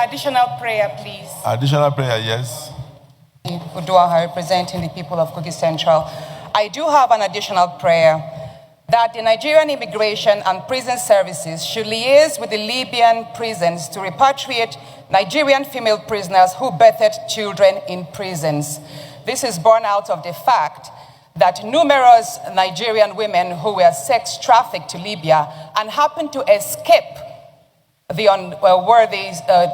Additional prayer, please. Additional prayer, yes. Uduaha, representing the people of Kogi Central. I do have an additional prayer that the Nigerian Immigration and Prison Services should liaise with the Libyan prisons to repatriate Nigerian female prisoners who birthed children in prisons. This is born out of the fact that numerous Nigerian women who were sex trafficked to Libya and happened to escape the unworthy,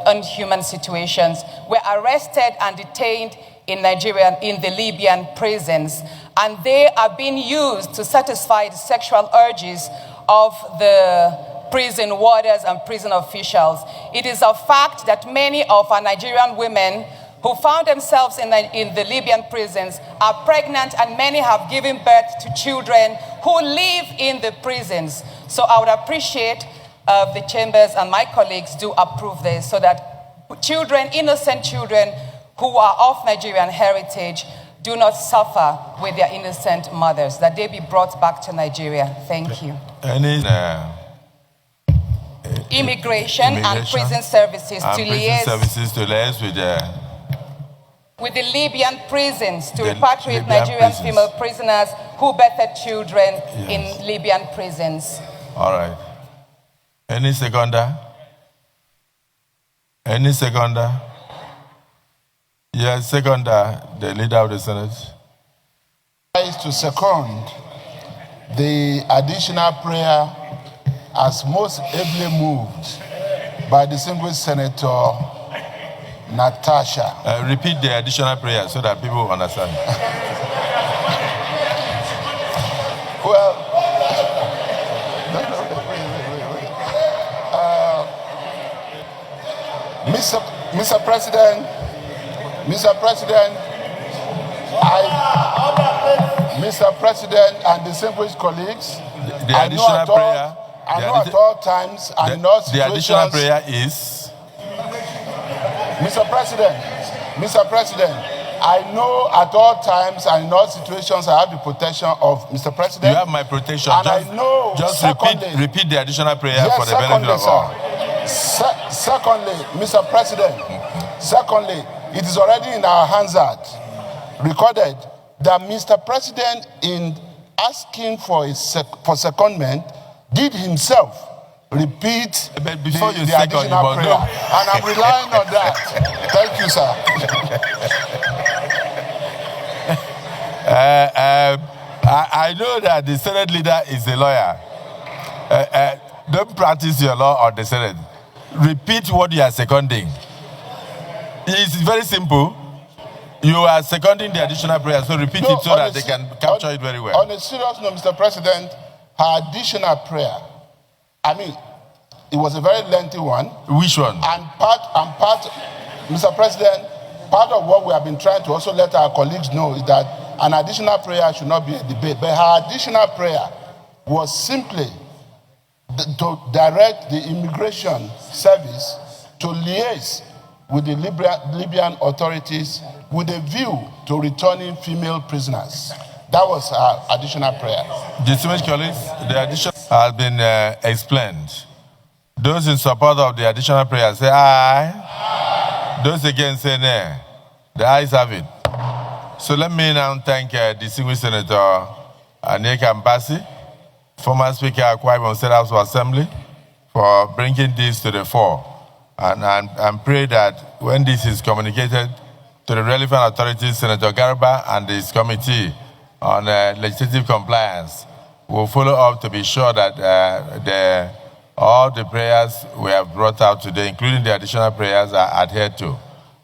unhuman situations were arrested and detained in the Libyan prisons, and they are being used to satisfy the sexual urges of the prison warders and prison officials. It is a fact that many of our Nigerian women who found themselves in the Libyan prisons are pregnant, and many have given birth to children who live in the prisons. So I would appreciate the chambers and my colleagues do approve this so that children, innocent children who are of Nigerian heritage do not suffer with their innocent mothers, that they be brought back to Nigeria. Thank you. Immigration and Prison Services to liaise with the Libyan prisons to repatriate Nigerian female prisoners who birthed children in Libyan prisons. All right. Any seconder? Any seconder? Yes, seconder, the leader of the Senate. To second the additional prayer as most ably moved by distinguished Senator Natasha. Repeat the additional prayer so that people understand. Well, Mr. President, Mr. President and distinguished colleagues, the additional prayer. I know at all times and not situations. The additional prayer is. Mr. President, I know at all times and in all situations I have the protection of Mr. President. You have my protection. And I know. Just repeat the additional prayer for the benefit of all. Secondly, Mr. President, it is already in our Hansard recorded that Mr. President, in asking for secondment, did himself repeat the additional prayer. And I'm relying on that. Thank you, sir. I know that the Senate leader is a lawyer. Don't practice your law on the Senate. Repeat what you are seconding. It's very simple. You are seconding the additional prayer, so repeat it so that they can capture it very well. On a serious note, Mr. President, her additional prayer, it was a very lengthy one. Which one? And part, Mr. President, part of what we have been trying to also let our colleagues know is that an additional prayer should not be a debate. But her additional prayer was simply to direct the immigration service to liaise with the Libyan authorities with a view to returning female prisoners. That was our additional prayer. Distinguished colleagues, the addition has been explained. Those in support of the additional prayer say aye. Aye. Those against say nay. The ayes have it. So let me now thank distinguished Senator Anyeka Mbasi, former Speaker Akwa Ibom State House of Assembly, for bringing this to the fore. And pray that when this is communicated to the relevant authorities, Senator Garba and his committee on legislative compliance will follow up to be sure that all the prayers we have brought out today, including the additional prayers, are adhered to.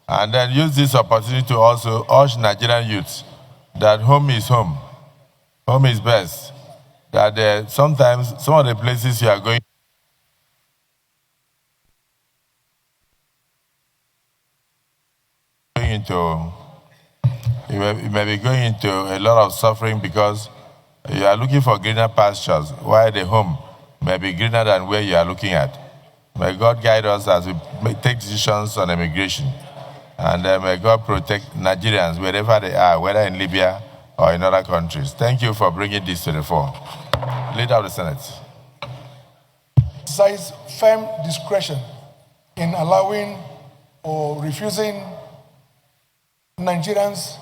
And then use this opportunity to also urge Nigerian youths that home is home. Home is best. That sometimes some of the places you are going into, you may be going into a lot of suffering because you are looking for greener pastures, while the home may be greener than where you are looking at. May God guide us as we take decisions on immigration. And may God protect Nigerians wherever they are, whether in Libya or in other countries. Thank you for bringing this to the fore. Leader of the Senate. Exercise firm discretion in allowing or refusing Nigerians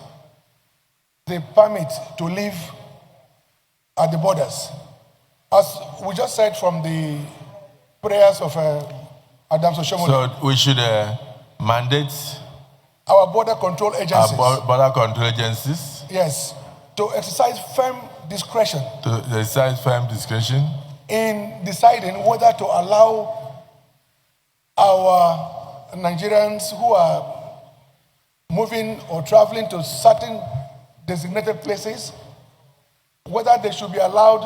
the permit to live at the borders. As we just said from the prayers of Adam Soshomole. So we should mandate our border control agencies. Our border control agencies. Yes, to exercise firm discretion. To exercise firm discretion in deciding whether to allow our Nigerians who are moving or traveling to certain designated places, whether they should be allowed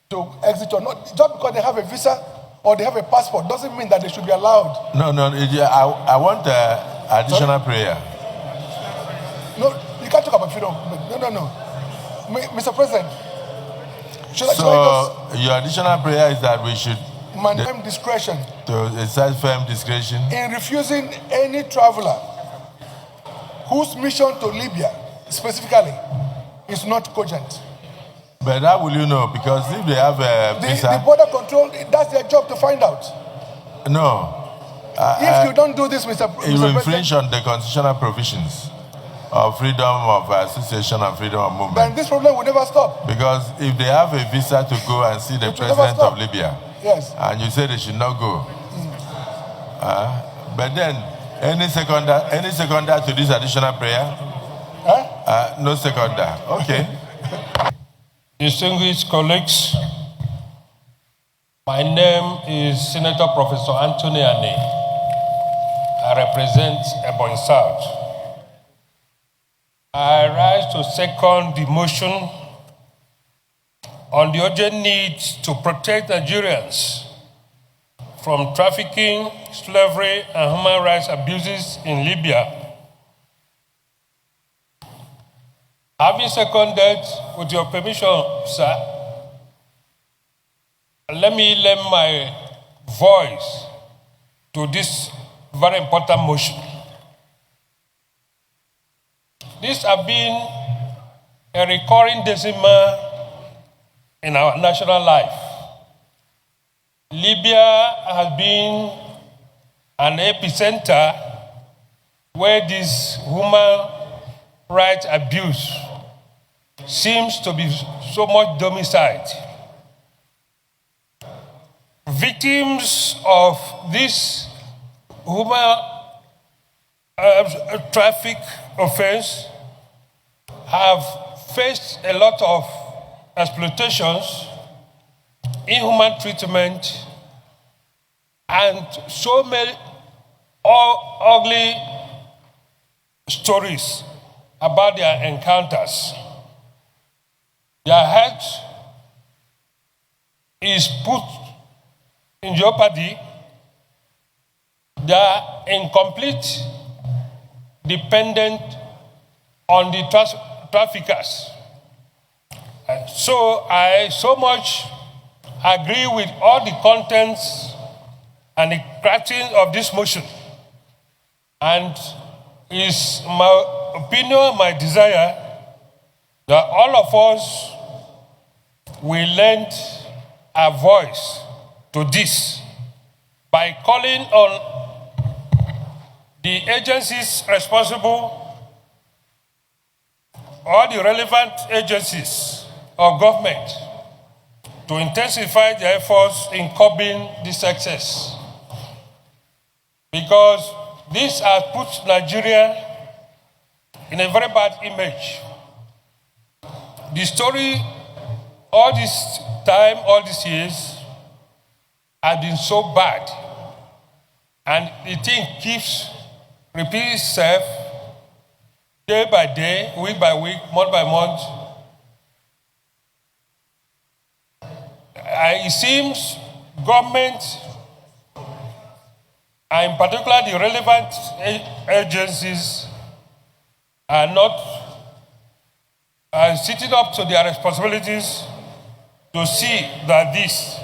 to exit or not. Just because they have a visa or they have a passport doesn't mean that they should be allowed. No, I want additional prayer. No, you can't talk about freedom. No. Mr. President, your additional prayer is that we should maintain discretion to exercise firm discretion in refusing any traveler whose mission to Libya specifically is not cogent. But how will you know? Because if they have a visa, the border control, that's their job to find out. No. If you don't do this, Mr. It will infringe on the constitutional provisions of freedom of association and freedom of movement. Then this problem will never stop. Because if they have a visa to go and see the president of Libya, yes, and you say they should not go, but then any seconder to this additional prayer? No seconder. Okay. Distinguished colleagues, my name is Senator Professor Anthony Ane. I represent Ebonyi South. I rise to second the motion on the urgent need to protect Nigerians from trafficking, slavery, and human rights abuses in Libya. Having seconded, with your permission, sir, let me lend my voice to this very important motion. This has been a recurring decimal in our national life. Libya has been an epicenter where this human rights abuse seems to be so much domiciled. Victims of this human traffic offense have faced a lot of exploitations, inhuman treatment, and so many ugly stories about their encounters. Their health is put in jeopardy. They are incomplete, dependent on the traffickers. And so I so much agree with all the contents and the crafting of this motion. And it's my opinion, my desire, that all of us will lend a voice to this by calling on the agencies responsible, all the relevant agencies of government, to intensify their efforts in curbing this excess. Because this has put Nigeria in a very bad image. The story all this time, all these years, has been so bad. And the thing keeps repeating itself day by day, week by week, month by month. It seems government, and in particular the relevant agencies, are not sitting up to their responsibilities to see that this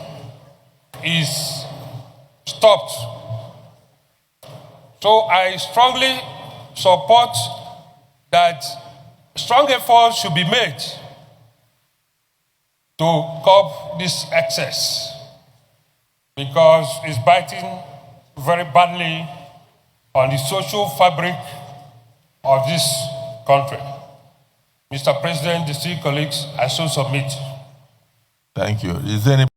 is stopped. So I strongly support that strong efforts should be made to curb this excess, because it's biting very badly on the social fabric of this country. Mr. President, distinguished colleagues, I so submit. Thank you. Is there any